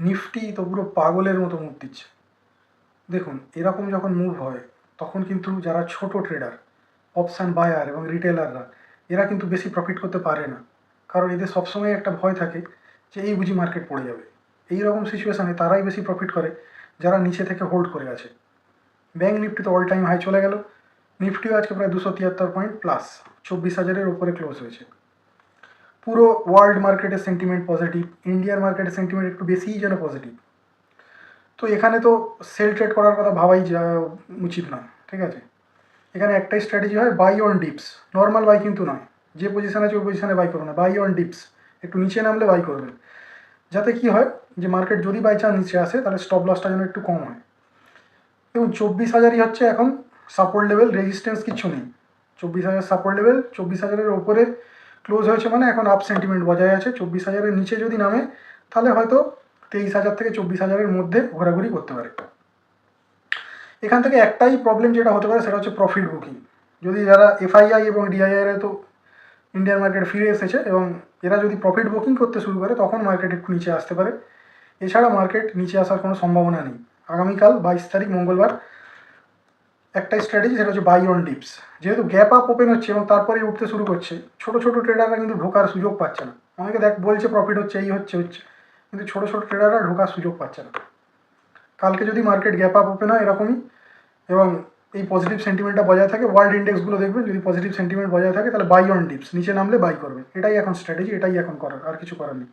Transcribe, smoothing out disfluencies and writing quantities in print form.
Nifty তো পুরো পাগলের মতো মুভ দিচ্ছে। দেখুন এরকম যখন মুভ হয় তখন কিন্তু যারা ছোট ট্রেডার, অপশান বায়ার এবং রিটেলাররা, এরা কিন্তু বেশি প্রফিট করতে পারে না, কারণ এদের সবসময় একটা ভয় থাকে যে এই বুঝি মার্কেট পড়ে যাবে। এই রকম সিচুয়েশানে তারাই বেশি প্রফিট করে যারা নিচে থেকে হোল্ড করে আছে। ব্যাঙ্ক নিফটি তো অল টাইম হাই চলে গেল, নিফটিও আজকে প্রায় 273 পয়েন্ট প্লাস 24,000-এর উপরে ক্লোজ হয়েছে। পুরো ওয়ার্ল্ড মার্কেটের সেন্টিমেন্ট পজিটিভ, ইন্ডিয়ার মার্কেটের সেন্টিমেন্ট একটু বেশিই যেন পজিটিভ। তো এখানে তো সেল ট্রেড করার কথা ভাবাই উচিত নয়, ঠিক আছে। এখানে একটাই স্ট্র্যাটেজি হয়, buy on dips. Normal buy কিন্তু নয়, যে পজিশন আছে ওই পজিশনে বাই করবে না, বাই অন ডিপস। একটু নিচে নামলে বাই করবেন, যাতে কি হয় যে মার্কেট যদি বাই চান্স নিচে আসে তাহলে স্টপ লসটা যেন একটু কম হয়। এবং 24,000-ই হচ্ছে এখন সাপোর্ট লেভেল, রেজিস্ট্যান্স কিচ্ছু নেই। 24,000 সাপোর্ট লেভেল, 24,000-এর ওপরে ক্লোজ হয়েছে মানে এখন আপ সেন্টিমেন্ট বজায় আছে। 24,000-এর নিচে যদি নামে তাহলে হয়তো 23,000 থেকে 24,000-এর মধ্যে ঘোরাঘুরি করতে পারে। এখান থেকে একটাই প্রবলেম যেটা হতে পারে সেটা হচ্ছে প্রফিট বুকিং। যদি যারা এফআইআই এবং ডিআইআইরে তো ইন্ডিয়ান মার্কেট ফিরে এসেছে এবং এরা যদি প্রফিট বুকিং করতে শুরু করে তখন মার্কেট একটু নিচে আসতে পারে। এছাড়া মার্কেট নিচে আসার কোনো সম্ভাবনা নেই। আগামীকাল 22 তারিখ মঙ্গলবার একটাই স্ট্র্যাটেজি, সেটা হচ্ছে বাই অন ডিপস। যেহেতু গ্যাপ আপ ওপেন হচ্ছে এবং তারপরেই উঠতে শুরু করছে, ছোটো ছোটো ট্রেডাররা কিন্তু ঢোকার সুযোগ পাচ্ছে না। অনেকে বলছে প্রফিট হচ্ছে, এই হচ্ছে, কিন্তু ছোটো ছোটো ট্রেডাররা ঢোকার সুযোগ পাচ্ছে না। কালকে যদি মার্কেট গ্যাপ আপ ওপেন হয় এরকমই এবং এই পজিটিভ সেন্টিমেন্টটা বজায় থাকে, ওয়ার্ল্ড ইন্ডেক্সগুলো দেখবেন যদি পজিটিভ সেন্টিমেন্ট বজায় থাকে তাহলে বাই অন ডিপস, নিচে নামলে বাই করবে। এটাই এখন স্ট্র্যাটেজি, এটাই এখন করার, আর কিছু করার নেই।